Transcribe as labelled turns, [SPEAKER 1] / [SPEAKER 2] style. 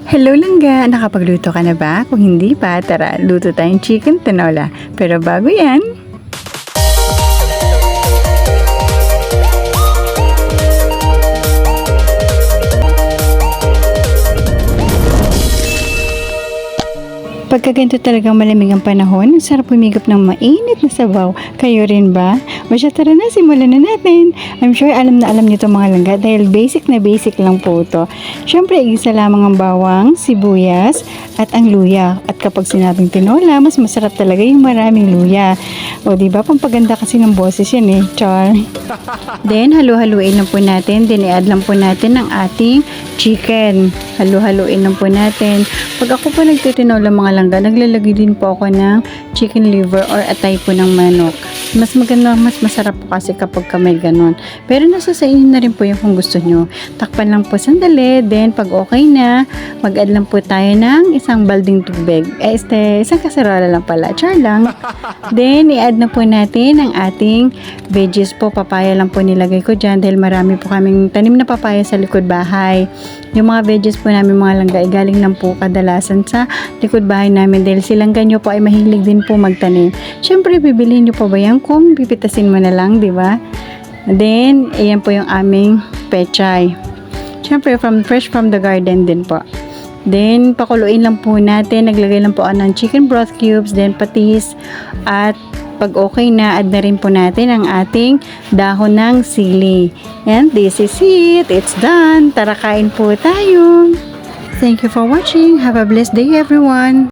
[SPEAKER 1] Hello langga! Nakapagluto ka na ba? Kung hindi pa, tara, luto tayong chicken tinola. Pero bago yan, pagka ganito talagang malamig ang panahon, ang sarap humigop ng mainit na sabaw. Kayo rin ba? O siya, tara na, simulan na natin. I'm sure alam na alam nito mga langga dahil basic na basic lang po ito. Siyempre, igisa lamang ang bawang, sibuyas, at ang luya. At kapag sinabing tinola, mas masarap talaga yung maraming luya. O diba, pampaganda kasi ng boses yan eh. Char. Then, halu-haluin lang po natin. Then, i-add lang po natin ang ating chicken. Halu-haluin lang po natin. Pag ako po nagtitinola mga langga, naglalagay din po ako ng chicken liver or atay po ng manok. Mas maganda, mas masarap po kasi kapag may ganon. Pero nasa sa inyo na rin po yung kung gusto nyo. Takpan lang po sandali. Then, pag okay na, mag-add lang po tayo ng isang balding tubig. Isang kaserola lang pala. Char lang. Then, i-add na po natin ang ating veggies po. Papaya lang po nilagay ko dyan dahil marami po kaming tanim na papaya sa likod bahay. Yung mga veggies po namin mga langga, galing lang po kadalasan sa likod bahay namin dahil silang ganyo po ay mahilig din po magtanim. Siyempre, bibilihin nyo pa ba yan kung pipitasin mo na lang, di ba? Then, ayan po yung aming pechay. Siyempre, fresh from the garden din po. Then, pakuluin lang po natin. Naglagay lang po ng chicken broth cubes, then patis, at pag okay na, add na rin po natin ang ating dahon ng sili. And this is it. It's done. Tara, kain po tayo. Thank you for watching. Have a blessed day, everyone.